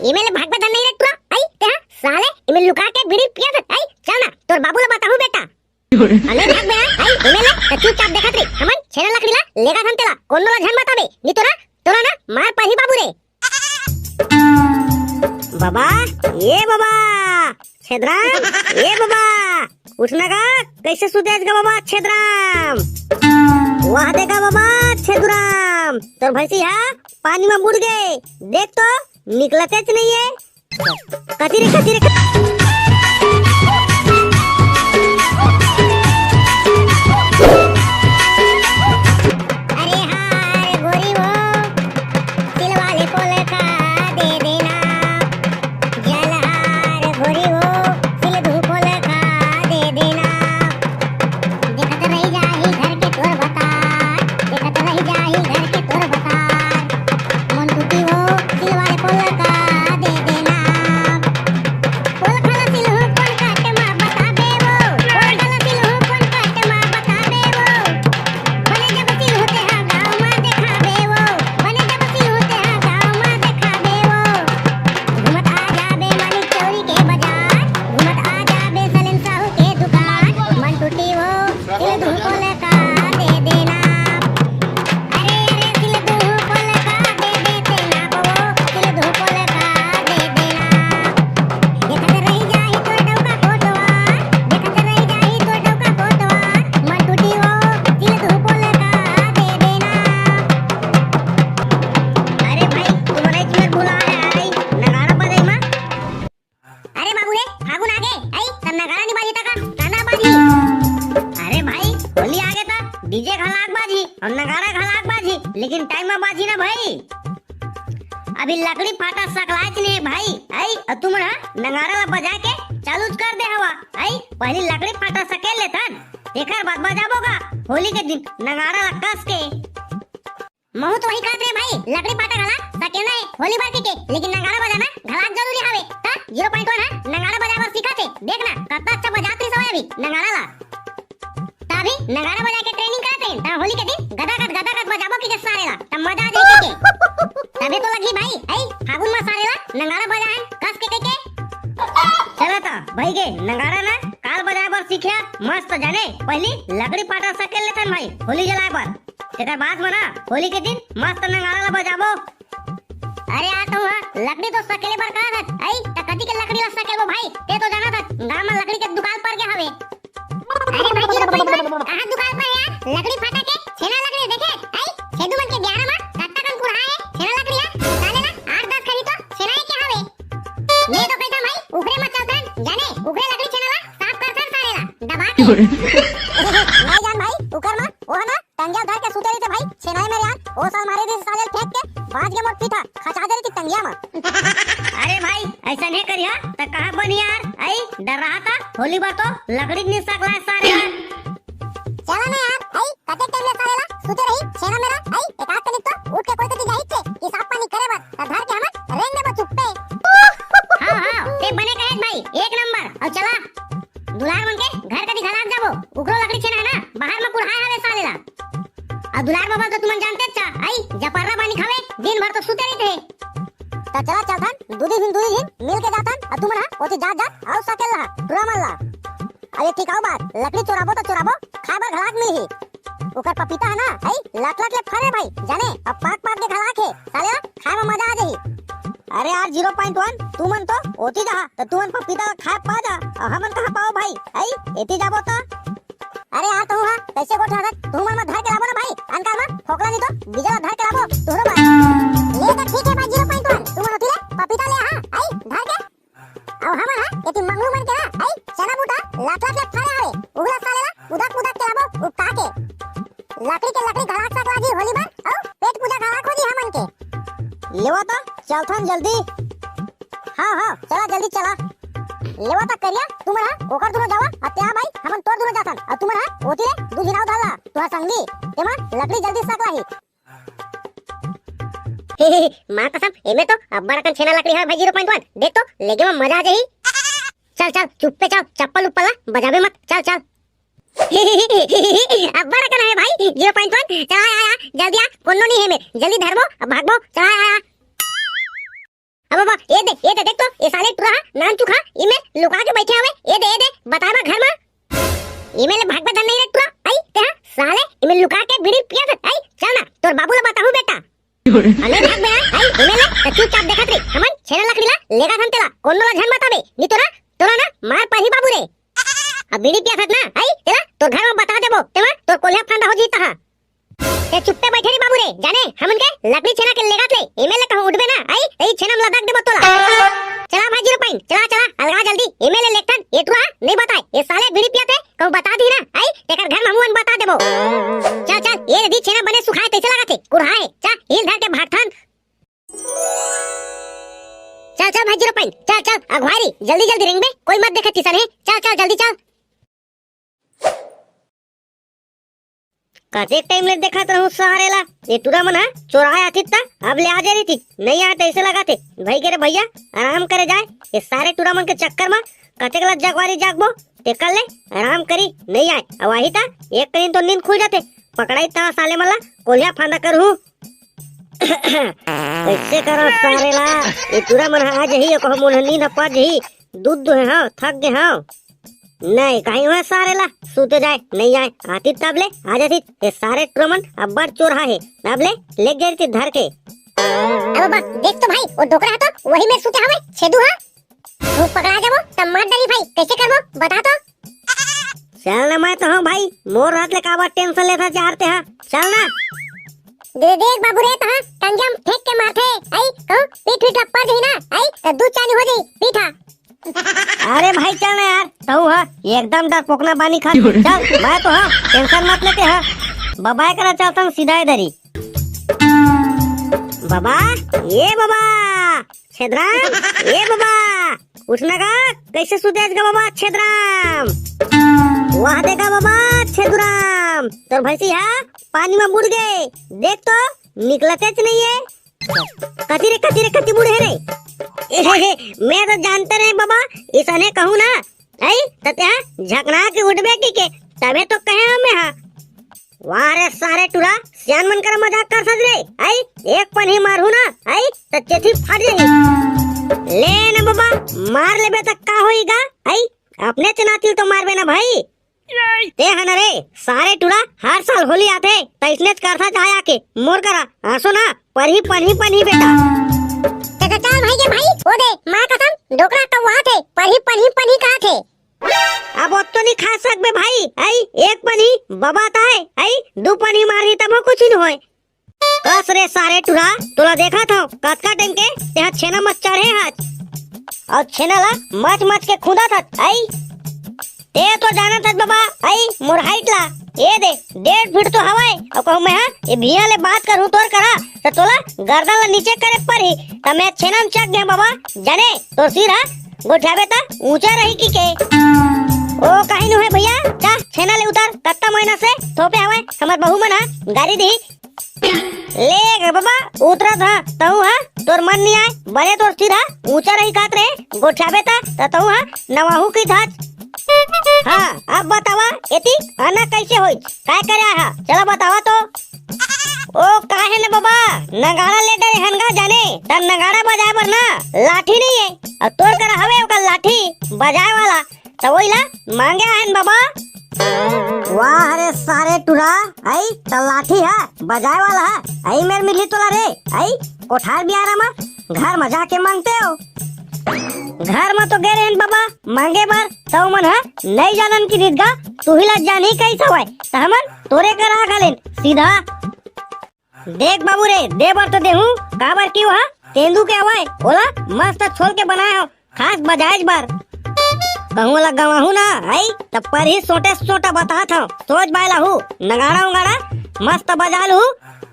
इमेले भाग बदन नहीं रखतो आई ते साले इमेल लुका के बीड़ी पिया था आई चल ना तोर बाबूला बताहू बेटा अने भाग बे आई इमेले त चुपचाप देखत रे हमन छेना लकड़ीला लेगा थन तेला कोन्नोला झन बताबे नी तोरा ना मार पही बाबू रे बाबा ये बाबा छेदराम ये बाबा उठना का कैसे सुतेज का बाबा छेदराम वाह देखा बाबा छेदराम तोर भैंसिया पानी में बुड़ गए देख तो निकलतेच नहीं है कती रे डीजे घलाक बाजी और नगाड़ा घलाक बाजी लेकिन टाइम में बाजी ना भाई अभी लकड़ी फाटा सकलाच नहीं भाई आई तुम ना नगाड़ा ला बजा के चालू कर दे हवा आई पहले लकड़ी फाटा सकेल ले थन एकर बाद बजाबोगा होली के दिन नगाड़ा ला कस के महू तो वही कहत रे भाई लकड़ी फाटा घला सके नहीं होली बार के लेकिन नगाड़ा बजाना घलाक जरूरी हवे त 0.1 है नगाड़ा बजाबा सीखा थे देखना कितना अच्छा बजाती सवय अभी नगाड़ा ला तभी नगाड़ा बजा के ट्रेनिंग करते हैं ता होली के दिन गदागद बजाबो की सारेला तब मजा आ जाई के तबे तो लगी भाई आई फागुन में सारेला नगाड़ा बजाए कस के चला ता भाई के नगाड़ा ना काल बजाए बर सीखया मस्त जाने पहली लकड़ी पाटा सकेल लेथन भाई होली जलाए पर एकर बाद में ना होली के दिन मस्त नगाड़ा ला बजाबो अरे आ तो लकड़ी तो सकेले बर का हत आई त कदी के लकड़ी ला सकेलबो भाई ते तो जाना था गांव में लकड़ी के दुकान पर के हवे अरे भाई 0.1 कहां दुकान पर है लकड़ी फाटा के छेना लकड़ी देखे आई छेदू मन के 11 में कत्ता कन कुड़ा है छेना लकड़ी है साले ना 8-10 खरी तो छेना के हवे मैं तो कहता भाई उखरे मत चलतन जाने उखरे लकड़ी छेना ला साफ करतन सारेला दबा के नहीं जान भाई उकर में ओ ना टंगिया धर के सुते रही थे भाई छेना में यार ओ साल मारे दे साले फेंक के बाज के मोट पीठा खचा दे रही थी टंगिया में अरे भाई ऐसा नहीं करिया त कहां बन यार आई डर रहा था होली बार तो लकड़ी नहीं सकला सारे चला ना यार आई कते टाइम ले सारेला सुते रही छेना मेरा आई एक आध तनिक तो उठ के कोई कति जाई छे कि साफ पानी करे बस धर के हम रेंग देबो चुप्पे हां ते बने कहे भाई एक नंबर और चला दुलार मन के घर कदी घलाक जाबो उकरो लकड़ी छेना है ना बाहर में कुड़ाए हवे सालेला और दुलार बाबा तो तुमन जानते छ आई जपररा पानी खावे दिन भर तो सुते रही थे त चला चलथन दूधी दिन मिल के जाथन और तुमन ओती जात आउ सकेल ला पूरा मल्ला अरे ठीक आउ बात लकड़ी चोराबो खाबर घलाक नहीं ही ओकर पपीता है ना आई लट ले फरे भाई जाने अब पाक के घलाक है साले खाए में मजा आ जाई अरे यार 0.1 तुमन तो ओती जा त तुमन पपीता खाए पा जा हमन कहां पाओ भाई आई एती जाबो त अरे यार तू हां कैसे को ठाड़त तुमन में धर के लाबो ना भाई अनकाल में फोकला नहीं तो बिजला धर के लाबो तोरो बात ले तो ठीक है भाई 0.1 तुमन ओती ले पपीता ले हां आई धर के अब हमन हां एती मंगरू मन के ना आई चना बूटा लात ले फरे आवे उगला सालेला उदक के लाबो उठा के लकड़ी घलाक सकला जी होली बार औ पेट पूजा घलाक हो जी हमन के लेवा तो चलथन जल्दी हां चला जल्दी चला लेवा तो करिया तुमरा ओकर दुनो जावा अत्या भाई हमन तोर दुनो जाथन और तुमरा ओती दू दिनाव धाला तुहा संगी एमा लकड़ी जल्दी सकला ही मां कसम एमे तो अब्बा रकन छेना लकड़ी है भाई 0.1 देख तो लेगे में मजा आ जाई चल चुप पे चल चप्पल ऊपर ला बजावे मत चल अब्बा रकन है भाई 0.1 चल आया जल्दी आ कोनो नहीं है में जल्दी धरबो अब भागबो चल आया अब ये दे देख तो ये साले टुरा नान चुखा इमे लुका के बैठे हवे ये दे बता बा घर में इमे ले भाग बदल नहीं रे टुरा आई ते साले इमे लुका के बीड़ी पिया था आई चल ना तोर बाबू ले बताहू बेटा अने भाग बे आई इमे ले त चुपचाप देखत रे हमन छेना लकड़ी ला लेगा थन तेला कोन ला झन बताबे नी तोरा ना मार पाही बाबू रे अब बीड़ी पिया था ना आई तेला तोर घर में बता देबो तेमा तोर कोल्हा फांदा हो जीता हां ते चुप्पे बैठे रे बाबू रे जाने हमन के लकड़ी छेना के लेगा थे इमे ले कहूं उठबे ना आई ए छेना में लदाक देबो तोला चला भाई जीरो पाइन चला अलगा जल्दी इमे ले लेखन ये टुरा नहीं बताए ये साले बीड़ी पिया थे कहूं बता दी ना आई तेकर घर में हमन बता देबो चल ये दी छेना बने सुखाए कैसे लगा थे कुरहाए चल हिल धर के भागथन चल भाई जीरो पाइन चल अगवारी जल्दी रिंग में कोई मत देखे किसन है चल जल्दी चल काचे टाइम ले देखा रहूं सहारेला ये टुरा मना चोराए आती था अब ले आ जा रही थी नहीं आया तो ऐसे लगा थे भाई के रे भैया आराम करे जाए ये सारे टुरा मन के चक्कर में कते गलत जगवारी जागबो ते कर ले आराम करी नहीं आए अब वही था एक कहीं तो नींद खुल जाते पकड़ाई था साले मला कोलिया फांदा कर हूं ऐसे करो सारेला ये टुरा मन आज ही को हम नींद पा ही दूध है हां थक गए हां नहीं कहीं हुआ सारेला सूते जाए नहीं आए आती तब ले आ जाती ये सारे ट्रमन अब बड़ चोर है अब ले गई थी धर के अब देख तो भाई वो डोकरा तो वही में सूते हवे छेदू हां तू पकड़ा जाबो तब मार डरी भाई कैसे करबो बता तो चल ना मैं तो हूं भाई मोर रात ले काबा टेंशन लेता चाहते हां चल ना देख बाबू रे तहां टंगम फेंक के मारथे आई को पीठ टप्पा जई ना आई तो दूध चानी हो जाई पीठा अरे भाई चल ना यार तो हां एकदम डर पोकना बानी खा चल मैं तो हां टेंशन मत लेते हां बाबा करा चाहता हूं सीधा इधर ही बाबा छेदराम ये बाबा उठना का कैसे सुतेज का बाबा छेदराम वाह देखा बाबा छेदराम तोर भैंसिया पानी में बुड़ गए देख तो निकलते नहीं है कति बुढ़े रे मैं तो जानते रहे बाबा इसने कहूँ ना आई तत्या झकना के उठबे के तबे तो कहे हमें हां वाह रे सारे टुरा सियान मन कर मजाक कर सद रे आई एक पन ही मारू ना आई तो चेथी फाड़ जाएगी ले ना बाबा मार लेबे तक का होईगा आई अपने चनाती तो मारबे ना भाई ते हन रे सारे टुरा हर साल होली आते तो इसने करता चाहे आके मोर करा आसो ना पनी बेटा चल भाई के भाई ओ दे मां कसम डोकरा कब वहां थे पनी कहां थे अब वो तो नहीं खा सकबे भाई आई एक पनी बबाता है आई दो पनी मारी तब कुछ नहीं होए कस रे सारे टुरा तोला देखा था कतका टाइम के यहां छेना मत चढ़े हाथ और छेना ला मच के खुदा था आई ते तो जाना था बाबा आई मोर हाइट ला ये दे 1.5 फीट तो हवाए और कहूं मैं हां ये भिया ले बात करूं तोर करा तो तोला गर्दन ला नीचे करे परी त मैं छेना में चक गया बाबा जाने तो सिरा गोठाबे ता ऊंचा रही की के ओ काहे नु है भैया जा छेना ले उतार कत्ता महीना से थोपे हवाए हमर बहू मना गाड़ी दी ले गे बाबा उतरा था तऊ हां तोर मन नहीं आए बड़े तोर सिरा ऊंचा रही कात रे गोठाबे ता तऊ हां नवाहू की था हाँ अब बतावा एती आना कैसे होई काय करे हा चला बतावा तो ओ काहे ने बाबा नगाड़ा ले डरे हनगा जाने त नगाड़ा बजाए बर ना लाठी नहीं है और तोर कर हवे ओका लाठी बजाए वाला तो वहीला मांगे हन बाबा वाह रे सारे टुरा आई त लाठी है बजाए वाला है आई मेर मिली तोला रे आई कोठार बियारा में घर में जाके मांगते हो घर में तो गए रहन बाबा मांगे बार तो मन है नहीं जानन की रीतगा तू ही ला जानी कैसा होय त हमन तोरे करा खालेन सीधा देख बाबू रे दे बार तो देहूं का बार क्यों हा तेंदू के हवाए बोला मस्त छोल के बनाया हो खास बजाज बार कहूं ला गवाहू ना आई तब पर ही छोटा बता था सोच बायला हूं नगाड़ा उगाड़ा मस्त बजा लू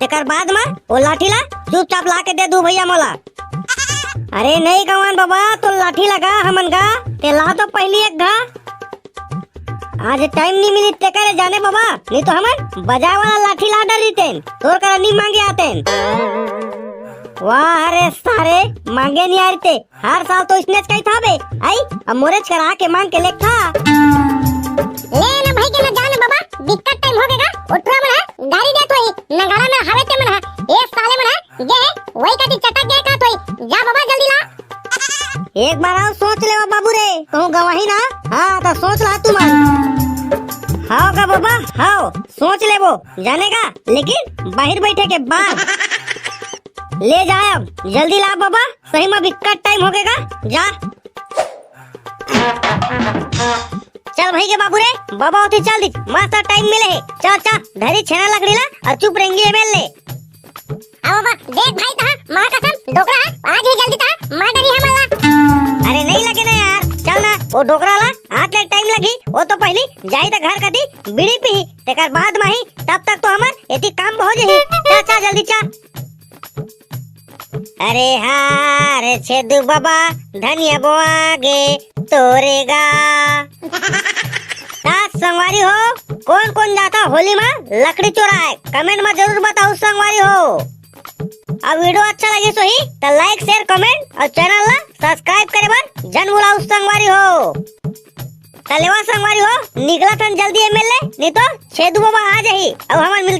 तेकर बाद में वो लाठी ला चुपचाप ला के दे दू भैया मोला अरे नहीं गवान बाबा तो लाठी लगा हमन का ते ला तो पहली एक घा आज टाइम नहीं मिली ते करे जाने बाबा नहीं तो हमन बजा वाला लाठी ला डरी तेन तोर कर नहीं मांगे आतेन वाह रे सारे मांगे नहीं आते हर साल तो इसने कही था बे आई अब मोरेज करा के मांग के लेखा ले ना भाई के ना जाने बाबा दिक्कत टाइम हो गएगा उठरा मना गाड़ी दे तोई नगाड़ा में हवे ते मना ए साले मना ये वही कटी चटक गए का तोई जा बाबा जल्दी ला एक बार और सोच ले बाबू रे, कहूँ गवाही ना। हाँ तो सोच ला तू मन। हाँ का बाबा, हाँ सोच ले वो जानेगा, लेकिन बाहर बैठे के बाद ले जाए। अब जल्दी ला बाबा, सही में बिकट टाइम हो गएगा। जा चल भाई के बाबू रे, बाबा होती चल दी, मस्त टाइम मिले है। चल चल धरी छेना लकड़ी ला और चुप रहेंगे एमएल ले। अब बाबा देख भाई तहा मां कसम डोकरा आज ही जल्दी तहा मां डरी हमला। अरे नहीं लगे ना यार, चल ना वो डोकरा ला, हाथ ले टाइम लगी। वो तो पहली जाई त घर कदी बीड़ी पी, तेकर बाद माही, तब तक तो हमर एती काम हो जही। चल चल जल्दी चल। अरे हाँ रे छेदू बाबा, धनिया बोआगे तोरेगा। संगवारी हो, कौन कौन जाता होली में लकड़ी चोराए, कमेंट में जरूर बताओ संगवारी हो। अब वीडियो अच्छा लगे तो ही तो लाइक शेयर कमेंट और चैनल ला सब्सक्राइब करे बर जन बुलाओ संगवारी हो। तलेवा संगवारी हो, निकला तन जल्दी एमएलए, नहीं तो छेदू बाबा आ जाही। अब हमार मिलता